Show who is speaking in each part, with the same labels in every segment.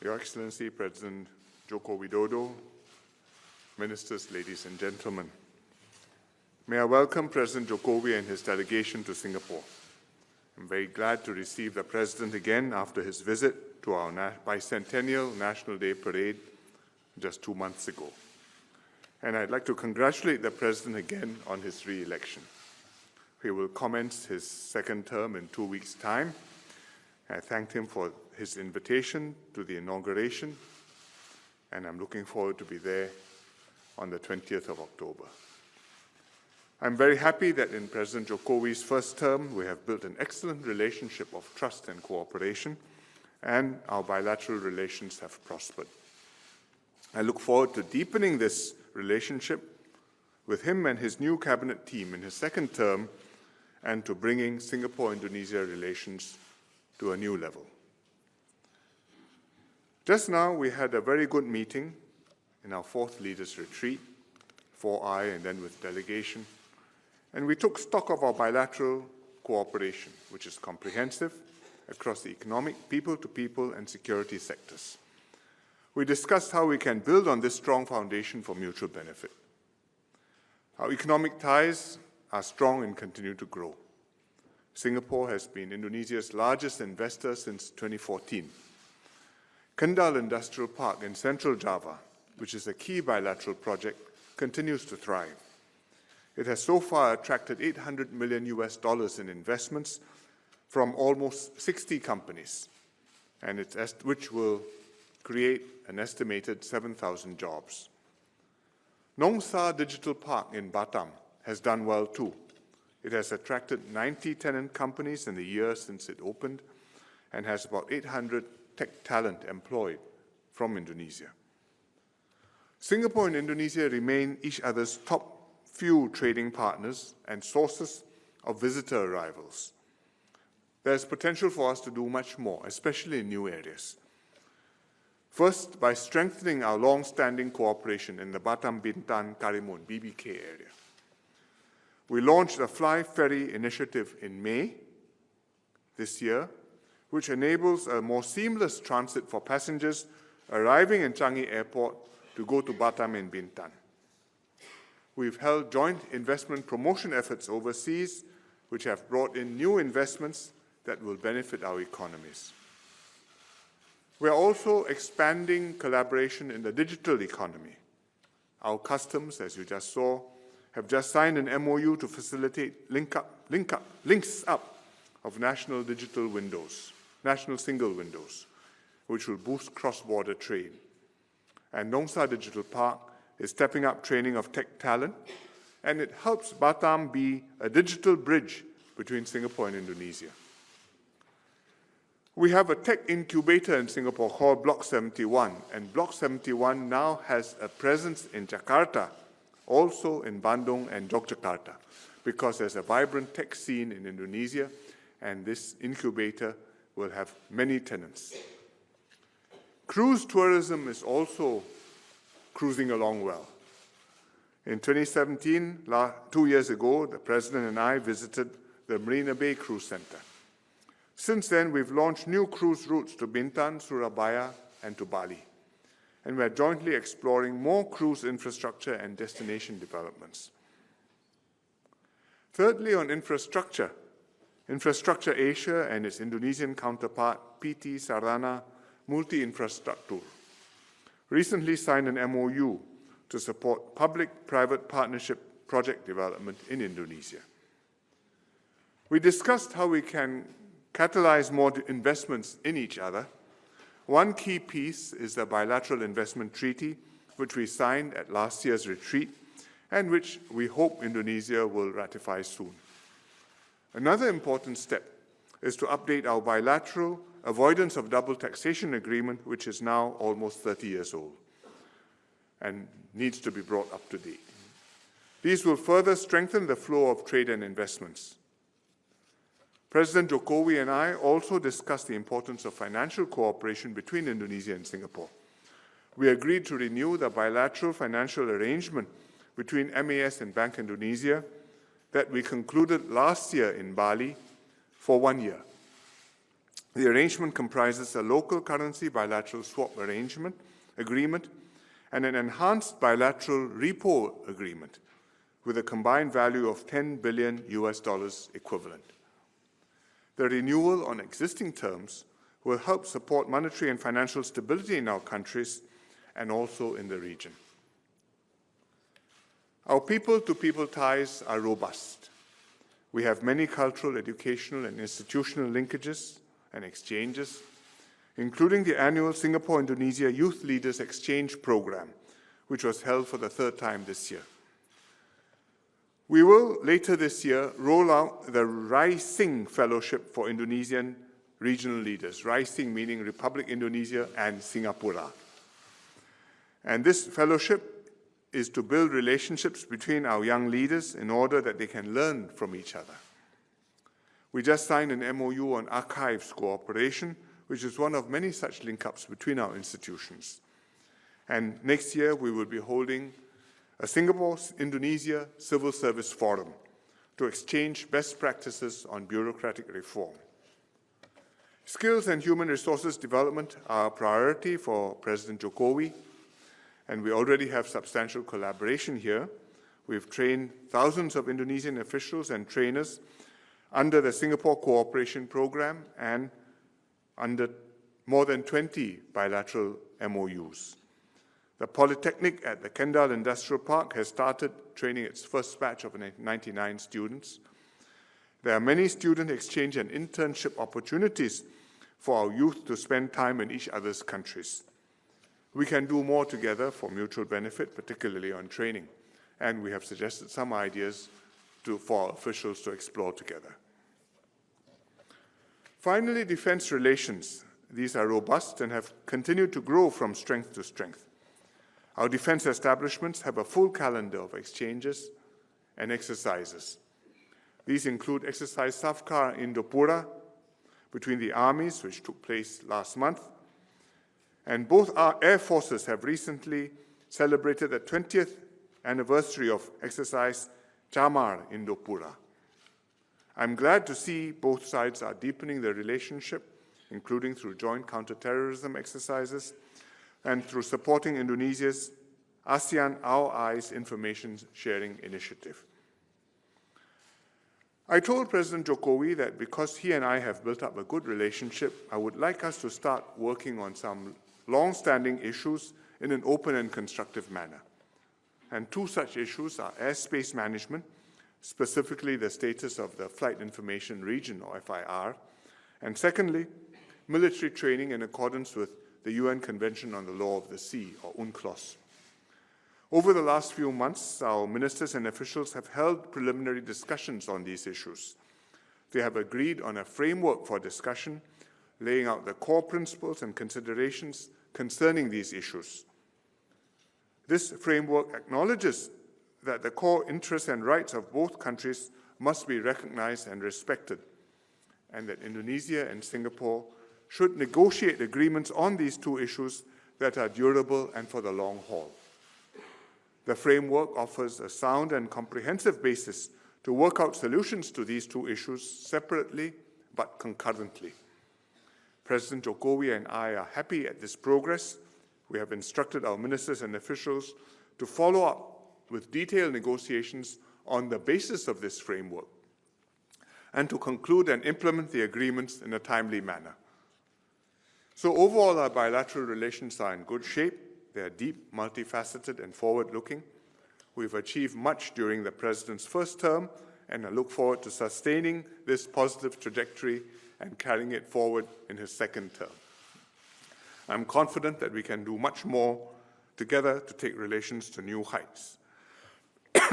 Speaker 1: Your Excellency, President Joko Widodo, Ministers, ladies and gentlemen. May I welcome President Jokowi and his delegation to Singapore. I'm very glad to receive the President again after his visit to our bicentennial National Day Parade just 2 months ago. And I'd like to congratulate the President again on his re-election. He will commence his second term in 2 weeks' time. I thanked him for his invitation to the inauguration, and I'm looking forward to be there on the 20th of October. I'm very happy that in President Jokowi's first term, we have built an excellent relationship of trust and cooperation, and our bilateral relations have prospered. I look forward to deepening this relationship with him and his new cabinet team in his second term, and to bringing Singapore-Indonesia relations to a new level. Just now, we had a very good meeting in our fourth leaders' retreat, 4I and then with delegation, and we took stock of our bilateral cooperation, which is comprehensive across the economic, people-to-people, and security sectors. We discussed how we can build on this strong foundation for mutual benefit. Our economic ties are strong and continue to grow. Singapore has been Indonesia's largest investor since 2014. Kendal Industrial Park in Central Java, which is a key bilateral project, continues to thrive. It has so far attracted $800 million in investments from almost 60 companies, and which will create an estimated 7,000 jobs. Nongsa Digital Park in Batam has done well too. It has attracted 90 tenant companies in the year since it opened and has about 800 tech talent employed from Indonesia. Singapore and Indonesia remain each other's top few trading partners and sources of visitor arrivals. There's potential for us to do much more, especially in new areas. First, by strengthening our long-standing cooperation in the Batam, Bintan, Karimun, BBK area. We launched a Fly Ferry initiative in May this year, which enables a more seamless transit for passengers arriving in Changi Airport to go to Batam and Bintan. We've held joint investment promotion efforts overseas, which have brought in new investments that will benefit our economies. We are also expanding collaboration in the digital economy. Our customs, as you just saw, have just signed an MOU to facilitate links up of national digital windows, national single windows, which will boost cross-border trade. And Nongsa Digital Park is stepping up training of tech talent, and it helps Batam be a digital bridge between Singapore and Indonesia. We have a tech incubator in Singapore called Block 71, and Block 71 now has a presence in Jakarta, also in Bandung and Yogyakarta, because there's a vibrant tech scene in Indonesia, and this incubator will have many tenants. Cruise tourism is also cruising along well. In 2017, 2 years ago, the President and I visited the Marina Bay Cruise Center. Since then, we've launched new cruise routes to Bintan, Surabaya, and to Bali. And we're jointly exploring more cruise infrastructure and destination developments. Thirdly, on infrastructure, Infrastructure Asia and its Indonesian counterpart, PT Sarana Multi-Infrastruktur, recently signed an MOU to support public-private partnership project development in Indonesia. We discussed how we can catalyze more investments in each other. One key piece is the bilateral investment treaty, which we signed at last year's retreat, and which we hope Indonesia will ratify soon. Another important step is to update our bilateral avoidance of double taxation agreement, which is now almost 30 years old and needs to be brought up to date. These will further strengthen the flow of trade and investments. President Jokowi and I also discussed the importance of financial cooperation between Indonesia and Singapore. We agreed to renew the bilateral financial arrangement between MAS and Bank Indonesia that we concluded last year in Bali for 1 year. The arrangement comprises a local currency bilateral swap agreement and an enhanced bilateral repo agreement with a combined value of $10 billion equivalent. The renewal on existing terms will help support monetary and financial stability in our countries and also in the region. Our people-to-people ties are robust. We have many cultural, educational, and institutional linkages and exchanges, including the annual Singapore-Indonesia Youth Leaders Exchange Program, which was held for the third time this year. We will, later this year, roll out the Rai Sing Fellowship for Indonesian regional leaders, Rai Sing meaning Republic Indonesia and Singapura. And this fellowship is to build relationships between our young leaders in order that they can learn from each other. We just signed an MOU on archives cooperation, which is one of many such link-ups between our institutions. And next year, we will be holding a Singapore-Indonesia Civil Service Forum to exchange best practices on bureaucratic reform. Skills and human resources development are a priority for President Jokowi, and we already have substantial collaboration here. We've trained thousands of Indonesian officials and trainers under the Singapore Cooperation Program and under more than 20 bilateral MOUs. The Polytechnic at the Kendal Industrial Park has started training its first batch of 99 students. There are many student exchange and internship opportunities for our youth to spend time in each other's countries. We can do more together for mutual benefit, particularly on training, and we have suggested some ideas for our officials to explore together. Finally, defense relations. These are robust and have continued to grow from strength to strength. Our defense establishments have a full calendar of exchanges and exercises. These include exercise Safkar Indopura between the armies, which took place last month, and both our air forces have recently celebrated the 20th anniversary of exercise Chamar Indopura. I'm glad to see both sides are deepening their relationship, including through joint counterterrorism exercises and through supporting Indonesia's ASEAN Our Eyes information sharing initiative. I told President Jokowi that because he and I have built up a good relationship, I would like us to start working on some long-standing issues in an open and constructive manner. And two such issues are airspace management, specifically the status of the Flight Information Region, or FIR, and secondly, military training in accordance with the UN Convention on the Law of the Sea, or UNCLOS. Over the last few months, our ministers and officials have held preliminary discussions on these issues. They have agreed on a framework for discussion, laying out the core principles and considerations concerning these issues. This framework acknowledges that the core interests and rights of both countries must be recognized and respected, and that Indonesia and Singapore should negotiate agreements on these two issues that are durable and for the long haul. The framework offers a sound and comprehensive basis to work out solutions to these two issues separately but concurrently. President Jokowi and I are happy at this progress. We have instructed our ministers and officials to follow up with detailed negotiations on the basis of this framework and to conclude and implement the agreements in a timely manner. So overall, our bilateral relations are in good shape. They are deep, multifaceted, and forward-looking. We've achieved much during the President's first term, and I look forward to sustaining this positive trajectory and carrying it forward in his second term. I'm confident that we can do much more together to take relations to new heights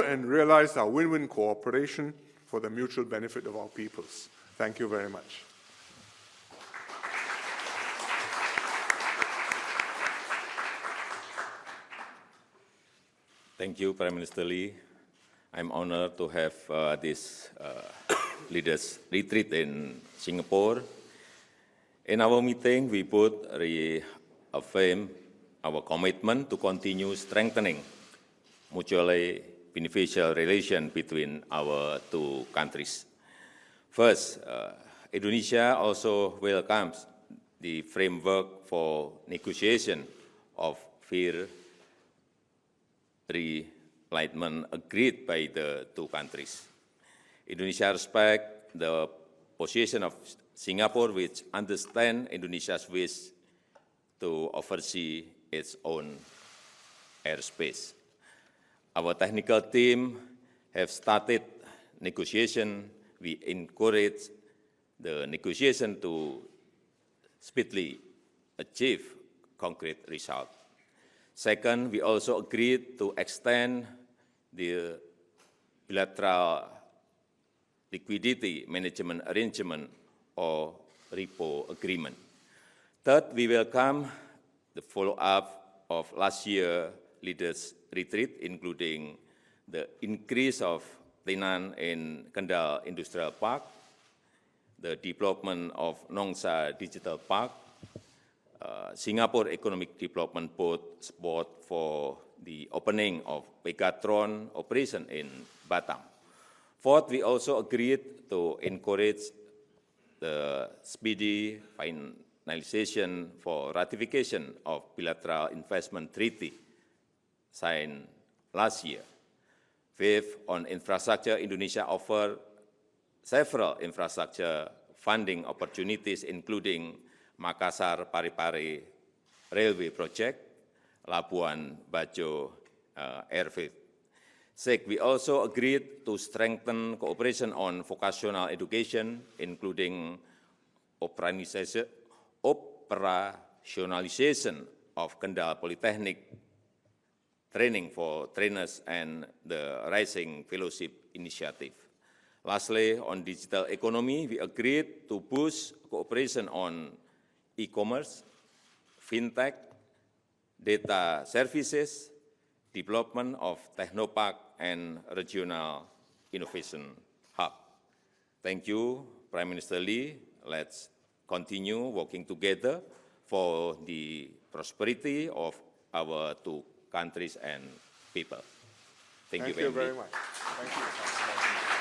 Speaker 1: and realize our win-win cooperation for the mutual benefit of our peoples. Thank you very much.
Speaker 2: Thank you, Prime Minister Lee. I'm honored to have this leaders retreat in Singapore. In our meeting, we both reaffirm our commitment to continue strengthening mutually beneficial relations between our two countries. First, Indonesia also welcomes the framework for negotiation of fair realignment agreed by the two countries. Indonesia respects the position of Singapore, which understands Indonesia's wish to oversee its own airspace. Our technical team have started negotiation. We encourage the negotiation to speedily achieve concrete results. Second, we also agreed to extend the bilateral liquidity management arrangement or repo agreement. Third, we welcome the follow-up of last year's leaders' retreat, including the increase of Tenan in Kendal Industrial Park, the development of Nongsa Digital Park, Singapore Economic Development Board support for the opening of Pegatron operation in Batam. Fourth, we also agreed to encourage the speedy finalization for ratification of bilateral investment treaty signed last year. Fifth, on infrastructure, Indonesia offered several infrastructure funding opportunities, including Makassar Parepare Railway Project, Labuan Bajo Airfield. Sixth, we also agreed to strengthen cooperation on vocational education, including operationalization of Kendal Polytechnic training for trainers and the Rising Fellowship Initiative. Lastly, on digital economy, we agreed to boost cooperation on e-commerce, fintech, data services, development of Technopark, and regional innovation hub. Thank you, Prime Minister Lee. Let's continue working together for the prosperity of our two countries and people. Thank you very much.
Speaker 1: Thank you.